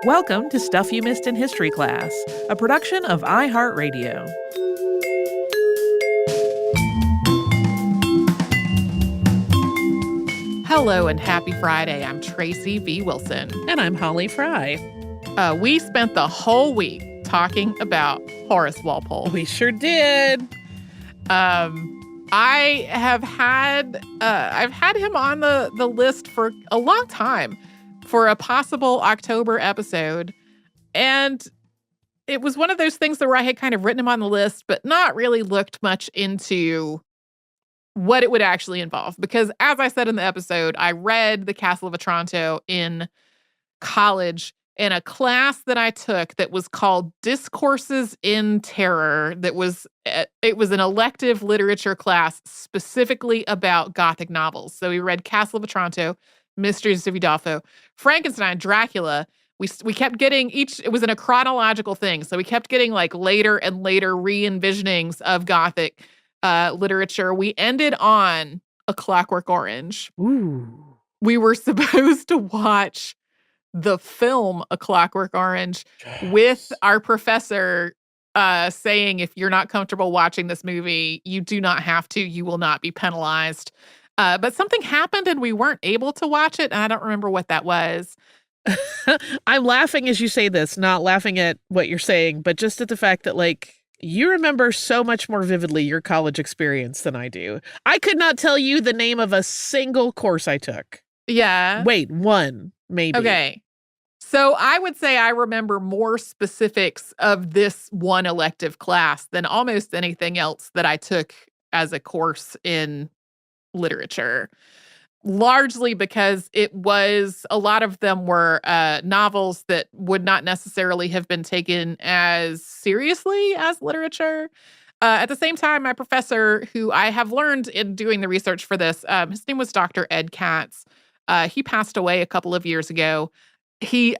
Welcome to Stuff You Missed in History Class, a production of iHeartRadio. Hello and happy Friday. I'm Tracy V. Wilson. And I'm Holly Fry. We spent the whole week talking about Horace Walpole. We sure did. I've had him on the list for a long time for a possible October episode. And it was one of those things where I had kind of written him on the list, but not really looked much into what it would actually involve. Because as I said in the episode, I read The Castle of Otranto in college in a class that I took that was called Discourses in Terror. It was an elective literature class specifically about Gothic novels. So we read Castle of Otranto, Mysteries of Udolpho, Frankenstein, Dracula. We kept getting it was in a chronological thing. So we kept getting like later and later re-envisionings of Gothic literature. We ended on A Clockwork Orange. Ooh. We were supposed to watch the film A Clockwork Orange with our professor saying, if you're not comfortable watching this movie, you do not have to. You will not be penalized. But something happened and we weren't able to watch it. And I don't remember what that was. I'm laughing as you say this, not laughing at what you're saying, but just at the fact that, like, you remember so much more vividly your college experience than I do. I could not tell you the name of a single course I took. Yeah. Wait, one, maybe. Okay. So I would say I remember more specifics of this one elective class than almost anything else that I took as a course in literature. Largely because a lot of them were novels that would not necessarily have been taken as seriously as literature. At the same time, my professor, who I have learned in doing the research for this, his name was Dr. Ed Katz. He passed away a couple of years ago. He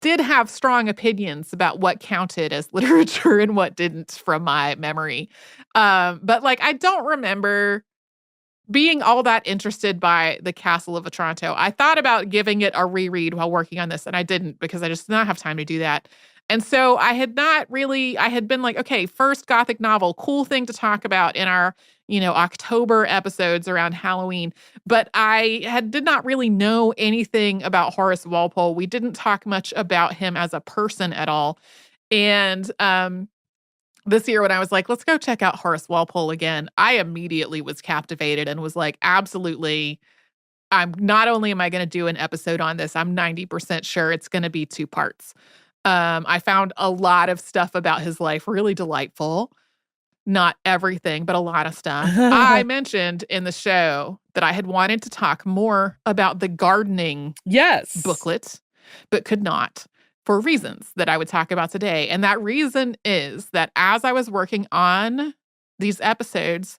did have strong opinions about what counted as literature and what didn't, from my memory. But like, I don't remember being all that interested by The Castle of Otranto. I thought about giving it a reread while working on this, and I didn't because I just did not have time to do that. And so I had been like, okay, first Gothic novel, cool thing to talk about in our, October episodes around Halloween. But I did not really know anything about Horace Walpole. We didn't talk much about him as a person at all. And this year when I was like, let's go check out Horace Walpole again, I immediately was captivated and was like, absolutely, not only am I going to do an episode on this, I'm 90% sure it's going to be 2 parts. I found a lot of stuff about his life really delightful. Not everything, but a lot of stuff. I mentioned in the show that I had wanted to talk more about the gardening booklet, but could not, for reasons that I would talk about today. And that reason is that as I was working on these episodes,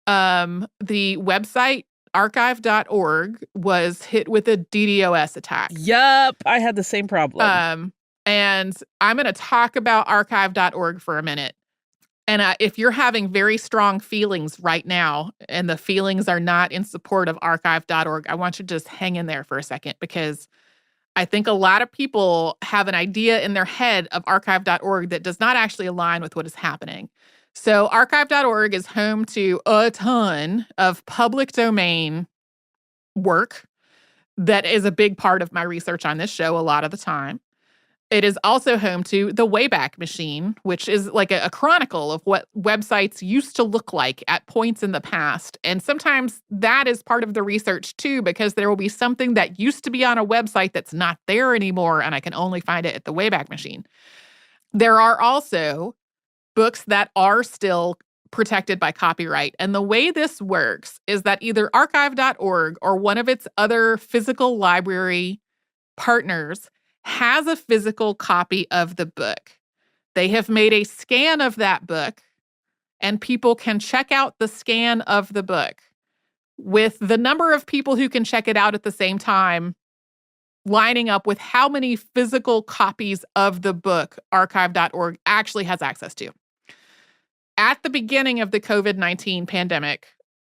the website archive.org was hit with a DDoS attack. Yup, I had the same problem. And I'm going to talk about archive.org for a minute. And if you're having very strong feelings right now, and the feelings are not in support of archive.org, I want you to just hang in there for a second, because I think a lot of people have an idea in their head of archive.org that does not actually align with what is happening. So archive.org is home to a ton of public domain work that is a big part of my research on this show a lot of the time. It is also home to the Wayback Machine, which is like a chronicle of what websites used to look like at points in the past. And sometimes that is part of the research too, because there will be something that used to be on a website that's not there anymore, and I can only find it at the Wayback Machine. There are also books that are still protected by copyright. And the way this works is that either archive.org or one of its other physical library partners has a physical copy of the book. They have made a scan of that book, and people can check out the scan of the book, with the number of people who can check it out at the same time lining up with how many physical copies of the book archive.org actually has access to. At the beginning of the COVID-19 pandemic,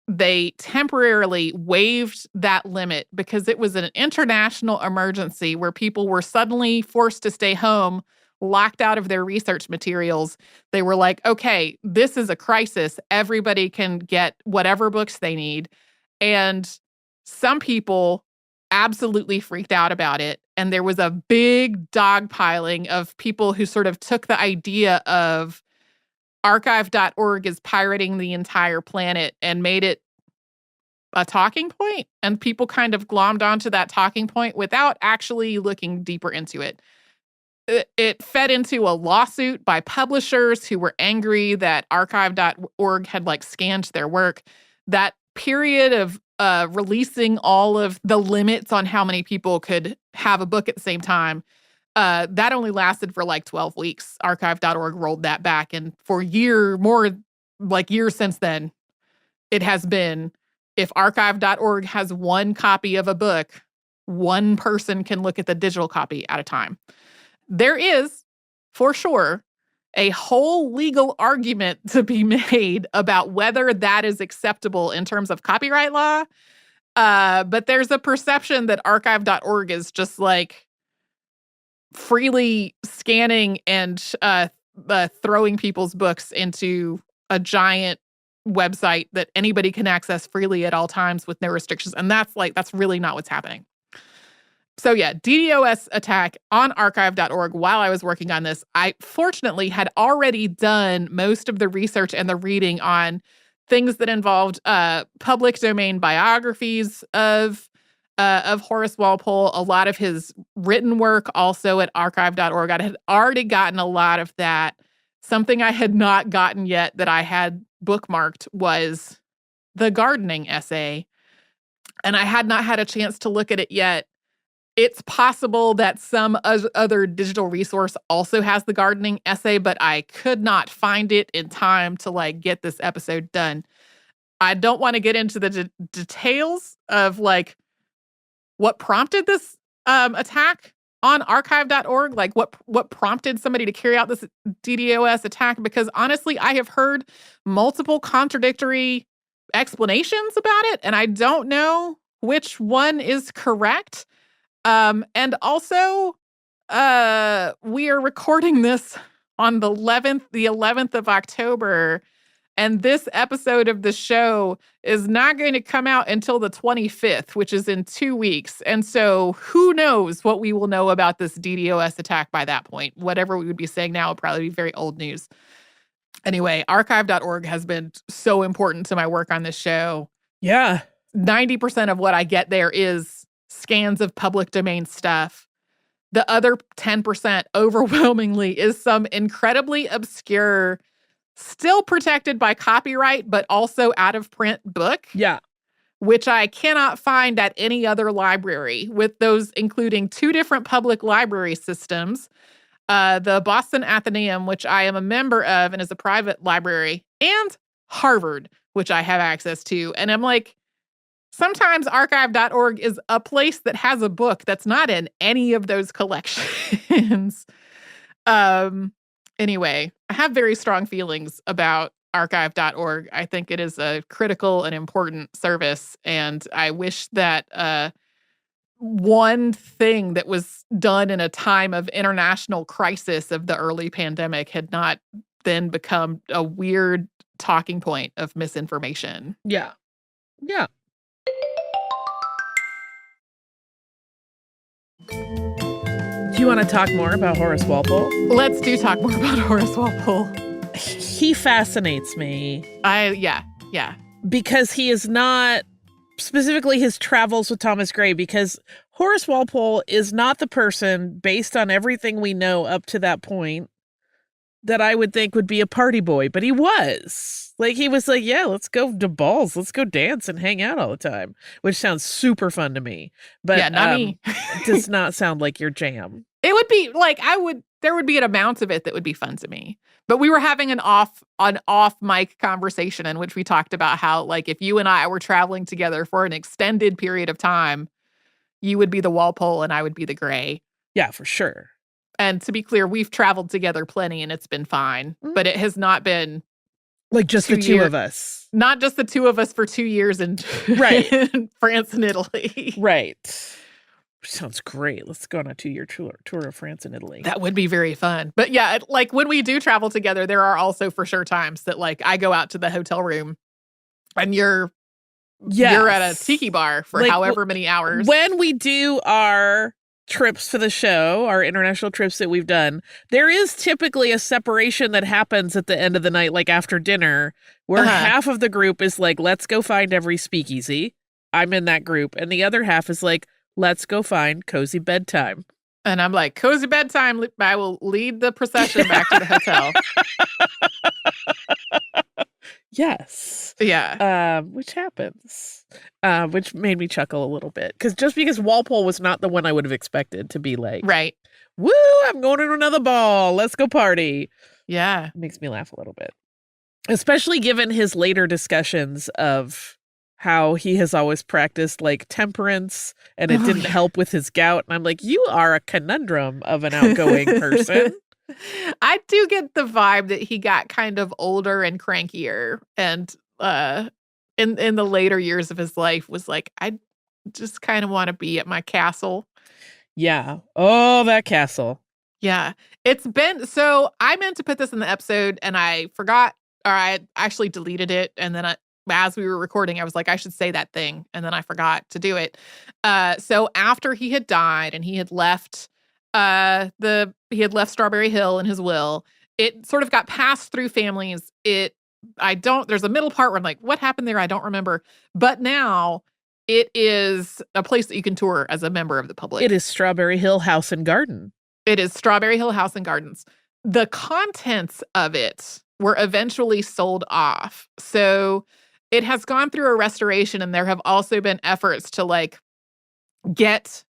they temporarily waived that limit because it was an international emergency where people were suddenly forced to stay home, locked out of their research materials. They were like, okay, this is a crisis. Everybody can get whatever books they need. And some people absolutely freaked out about it. And there was a big dogpiling of people who sort of took the idea of archive.org is pirating the entire planet and made it a talking point. And people kind of glommed onto that talking point without actually looking deeper into it. It fed into a lawsuit by publishers who were angry that archive.org had like scanned their work. That period of releasing all of the limits on how many people could have a book at the same time, that only lasted for like 12 weeks. Archive.org rolled that back. And for years since then, it has been, if archive.org has one copy of a book, one person can look at the digital copy at a time. There is, for sure, a whole legal argument to be made about whether that is acceptable in terms of copyright law. But there's a perception that archive.org is just like freely scanning and throwing people's books into a giant website that anybody can access freely at all times with no restrictions. And that's really not what's happening. So yeah, DDoS attack on archive.org. While I was working on this, I fortunately had already done most of the research and the reading on things that involved public domain biographies of Horace Walpole, a lot of his written work also at archive.org. I had already gotten a lot of that. Something I had not gotten yet that I had bookmarked was the gardening essay. And I had not had a chance to look at it yet. It's possible that some other digital resource also has the gardening essay, but I could not find it in time to like get this episode done. I don't want to get into the details of like what prompted this attack on archive.org, like what prompted somebody to carry out this DDoS attack, because honestly, I have heard multiple contradictory explanations about it, and I don't know which one is correct. And also, we are recording this on the 11th of October, and this episode of the show is not going to come out until the 25th, which is in 2 weeks. And so who knows what we will know about this DDoS attack by that point. Whatever we would be saying now will probably be very old news. Anyway, archive.org has been so important to my work on this show. Yeah. 90% of what I get there is scans of public domain stuff. The other 10% overwhelmingly is some incredibly obscure, still protected by copyright, but also out of print book. Yeah. Which I cannot find at any other library, with those including 2 different public library systems. The Boston Athenaeum, which I am a member of and is a private library, and Harvard, which I have access to. And I'm like, sometimes archive.org is a place that has a book that's not in any of those collections. Anyway, I have very strong feelings about archive.org. I think it is a critical and important service, and I wish that one thing that was done in a time of international crisis of the early pandemic had not then become a weird talking point of misinformation. Yeah. Yeah. Do you want to talk more about Horace Walpole? Let's talk more about Horace Walpole. He fascinates me. Yeah. Because he is not, specifically his travels with Thomas Gray, because Horace Walpole is not the person, based on everything we know up to that point, that I would think would be a party boy, but he was. Like, he was like, yeah, let's go to balls. Let's go dance and hang out all the time, which sounds super fun to me. But yeah, not me. It does not sound like your jam. It would be like, there would be an amount of it that would be fun to me. But we were having an off mic conversation in which we talked about how, like, if you and I were traveling together for an extended period of time, you would be the Walpole and I would be the Gray. Yeah, for sure. And to be clear, we've traveled together plenty and it's been fine, but it has not been Like just the 2 two year of us. Not just the two of us for 2 years in Right. in France and Italy. Right. Sounds great. Let's go on a 2-year tour of France and Italy. That would be very fun. But yeah, like when we do travel together, there are also for sure times that like I go out to the hotel room and you're at a tiki bar for Like, however many hours. When we do our trips for the show, our international trips that we've done, there is typically a separation that happens at the end of the night, like after dinner, where half of the group is like, let's go find every speakeasy. I'm in that group. And the other half is like, let's go find cozy bedtime. And I'm like, cozy bedtime. I will lead the procession back to the hotel. Yes. Yeah. Which happens. Which made me chuckle a little bit. Because Walpole was not the one I would have expected to be like, Right. woo, I'm going to another ball. Let's go party. Yeah. It makes me laugh a little bit. Especially given his later discussions of how he has always practiced like temperance and it didn't help with his gout. And I'm like, you are a conundrum of an outgoing person. I do get the vibe that he got kind of older and crankier, and in the later years of his life was like, I just kind of want to be at my castle. Yeah. Oh, that castle. Yeah. It's been so I meant to put this in the episode and I forgot, or I actually deleted it, and then as we were recording, I was like, I should say that thing, and then I forgot to do it. So after he had died and he had left Strawberry Hill in his will, it sort of got passed through families. There's a middle part where I'm like, what happened there? I don't remember. But now it is a place that you can tour as a member of the public. It is Strawberry Hill House and Garden. It is Strawberry Hill House and Gardens. The contents of it were eventually sold off. So it has gone through a restoration, and there have also been efforts to like get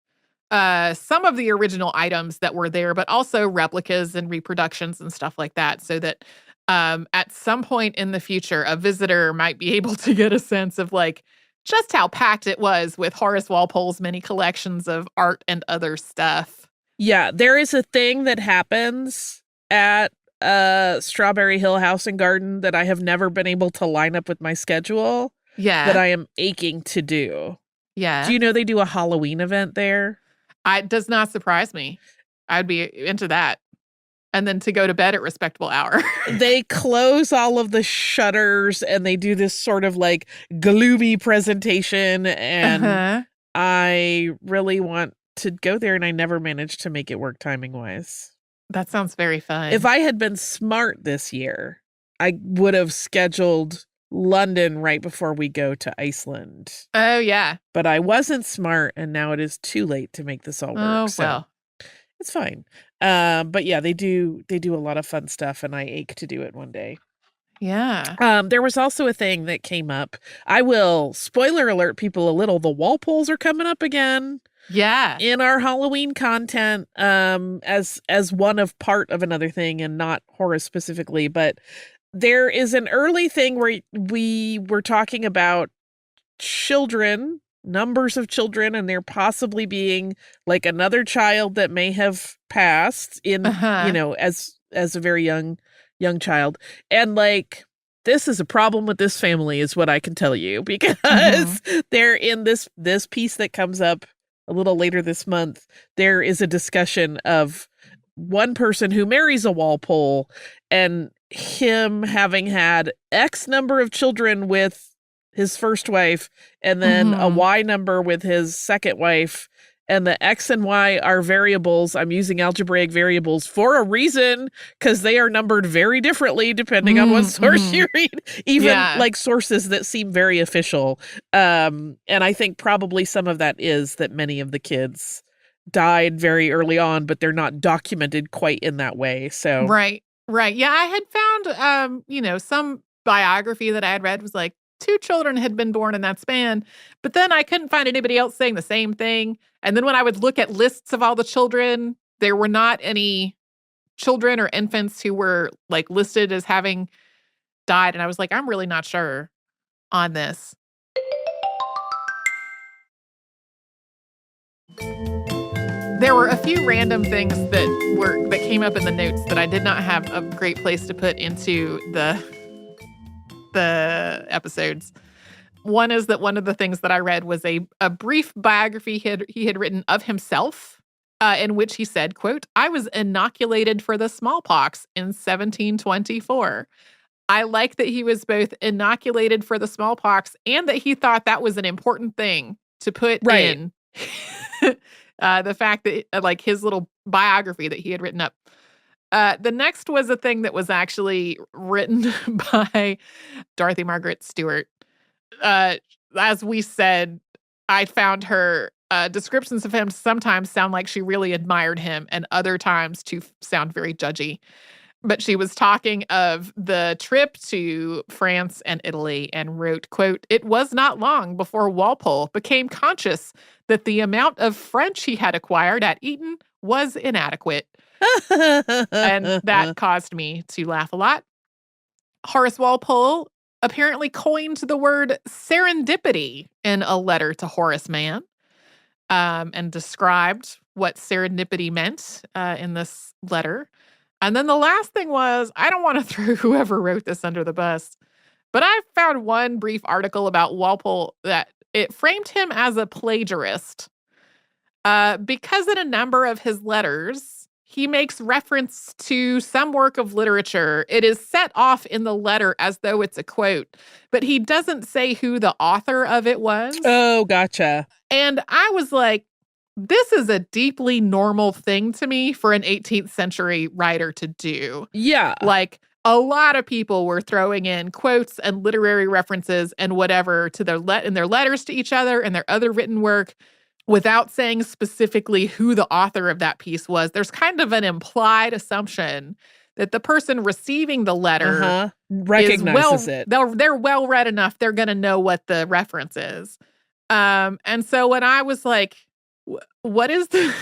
some of the original items that were there, but also replicas and reproductions and stuff like that, so that at some point in the future, a visitor might be able to get a sense of like just how packed it was with Horace Walpole's many collections of art and other stuff. Yeah, there is a thing that happens at Strawberry Hill House and Garden that I have never been able to line up with my schedule. Yeah. That I am aching to do. Yeah. Do you know they do a Halloween event there? It does not surprise me. I'd be into that. And then to go to bed at respectable hour. They close all of the shutters and they do this sort of like gloomy presentation. And I really want to go there, and I never managed to make it work timing wise. That sounds very fun. If I had been smart this year, I would have scheduled London right before we go to Iceland. Oh, yeah. But I wasn't smart, and now it is too late to make this all work. Oh, so well. it's fine. But yeah, they do a lot of fun stuff, and I ache to do it one day. Yeah. There was also a thing that came up. I will spoiler alert people a little. The Walpoles are coming up again. Yeah. In our Halloween content, as one of part of another thing, and not Horace specifically, but there is an early thing where we were talking about children, numbers of children, and there possibly being like another child that may have passed in, as a very young child. And like, this is a problem with this family is what I can tell you, because they're in this piece that comes up a little later this month. There is a discussion of one person who marries a Walpole and him having had X number of children with his first wife, and then a Y number with his second wife, and the X and Y are variables. I'm using algebraic variables for a reason, because they are numbered very differently depending on what source you read, even like sources that seem very official. And I think probably some of that is that many of the kids died very early on, but they're not documented quite in that way. So Right. Yeah, I had found, some biography that I had read was like 2 children had been born in that span, but then I couldn't find anybody else saying the same thing. And then when I would look at lists of all the children, there were not any children or infants who were like listed as having died. And I was like, I'm really not sure on this. There were a few random things that came up in the notes that I did not have a great place to put into the episodes. One is that one of the things that I read was a brief biography he had written of himself, in which he said, quote, "I was inoculated for the smallpox in 1724. I like that he was both inoculated for the smallpox and that he thought that was an important thing to put in the fact that, like, his little biography that he had written up. The next was a thing that was actually written by Dorothy Margaret Stewart. As we said, I found her descriptions of him sometimes sound like she really admired him and other times to sound very judgy. But she was talking of the trip to France and Italy and wrote, quote, "It was not long before Walpole became conscious that the amount of French he had acquired at Eton was inadequate." And that caused me to laugh a lot. Horace Walpole apparently coined the word serendipity in a letter to Horace Mann, and described what serendipity meant in this letter. And then the last thing was, I don't want to throw whoever wrote this under the bus, but I found one brief article about Walpole that it framed him as a plagiarist because in a number of his letters, he makes reference to some work of literature. It is set off in the letter as though it's a quote, but he doesn't say who the author of it was. Oh, gotcha. And I was like, this is a deeply normal thing to me for an 18th century writer to do. Yeah. Like, a lot of people were throwing in quotes and literary references and whatever to in their letters to each other and their other written work without saying specifically who the author of that piece was. There's kind of an implied assumption that the person receiving the letter recognizes it. They're well read enough. They're going to know what the reference is. And so when I was like, what is the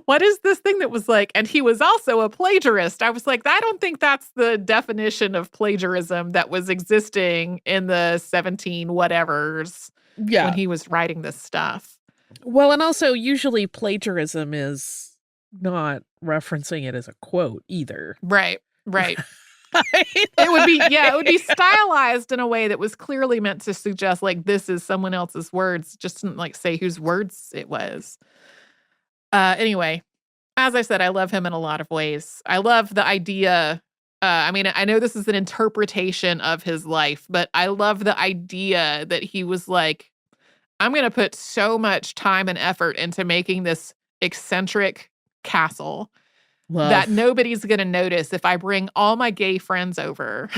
what is this thing that was like, and he was also a plagiarist. I was like, I don't think that's the definition of plagiarism that was existing in the 17 whatevers when he was writing this stuff. Well, and also usually plagiarism is not referencing it as a quote either. Right. It would be stylized in a way that was clearly meant to suggest like this is someone else's words, just didn't like say whose words it was. Anyway, as I said, I love him in a lot of ways. I love the idea. I mean, I know this is an interpretation of his life, but I love the idea that he was like, I'm going to put so much time and effort into making this eccentric castle that nobody's going to notice if I bring all my gay friends over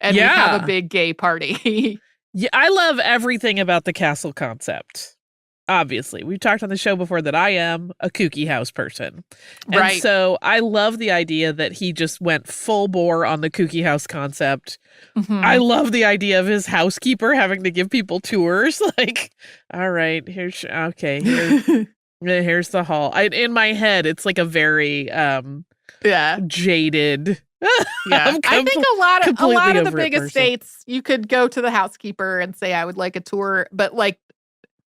and we have a big gay party. Yeah, I love everything about the castle concept. Obviously, we've talked on the show before that I am a kooky house person. And so I love the idea that he just went full bore on the kooky house concept. Mm-hmm. I love the idea of his housekeeper having to give people tours. Like, all right, here's the hall. In my head, it's like a very jaded. I think a lot of the big estates, you could go to the housekeeper and say, I would like a tour, but like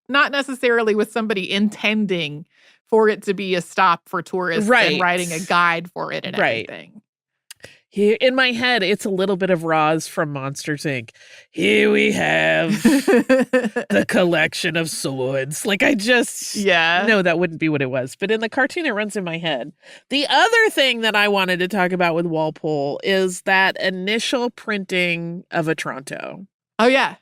not necessarily with somebody intending for it to be a stop for tourists and writing a guide for it and everything. Here in my head, it's a little bit of Roz from Monsters, Inc. Here we have the collection of swords. Like, I just no, that wouldn't be what it was. But in the cartoon, it runs in my head. The other thing that I wanted to talk about with Walpole is that initial printing of Otranto. Oh, yeah.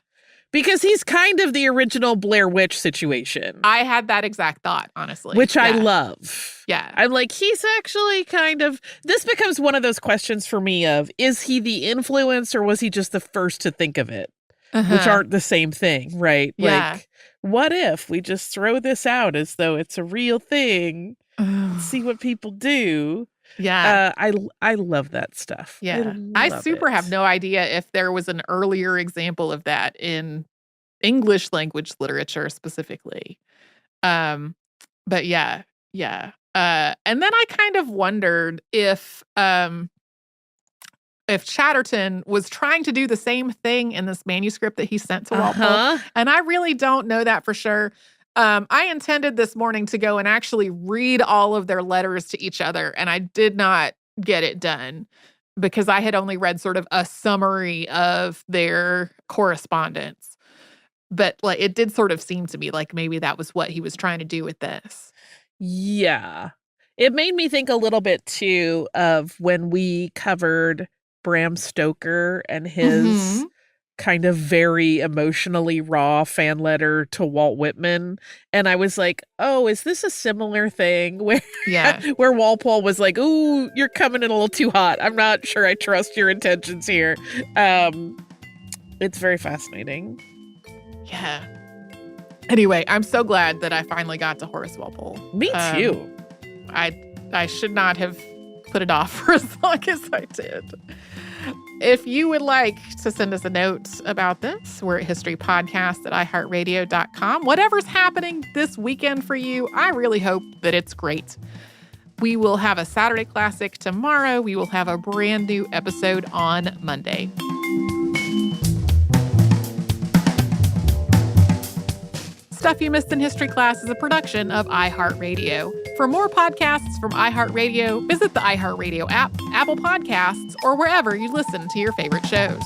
Because he's kind of the original Blair Witch situation. I had that exact thought, honestly. Which I love. Yeah. I'm like, he's actually kind of... This becomes one of those questions for me of, is he the influence or was he just the first to think of it? Which aren't the same thing, right? Yeah. Like, what if we just throw this out as though it's a real thing and see what people do? Yeah. I love that stuff. Yeah. I have no idea if there was an earlier example of that in English language literature specifically. But yeah. And then I kind of wondered if Chatterton was trying to do the same thing in this manuscript that he sent to Walpole. And I really don't know that for sure. I intended this morning to go and actually read all of their letters to each other, and I did not get it done because I had only read sort of a summary of their correspondence. But like it did sort of seem to me like maybe that was what he was trying to do with this. Yeah. It made me think a little bit too of when we covered Bram Stoker and his kind of very emotionally raw fan letter to Walt Whitman. And I was like, oh, is this a similar thing where, Yeah. where Walpole was like, ooh, you're coming in a little too hot. I'm not sure I trust your intentions here. It's very fascinating. Yeah. Anyway, I'm so glad that I finally got to Horace Walpole. Me too. I should not have put it off for as long as I did. If you would like to send us a note about this, we're at historypodcast@iheartradio.com. Whatever's happening this weekend for you, I really hope that it's great. We will have a Saturday Classic tomorrow. We will have a brand new episode on Monday. Stuff You Missed in History Class is a production of iHeartRadio. For more podcasts from iHeartRadio, visit the iHeartRadio app, Apple Podcasts, or wherever you listen to your favorite shows.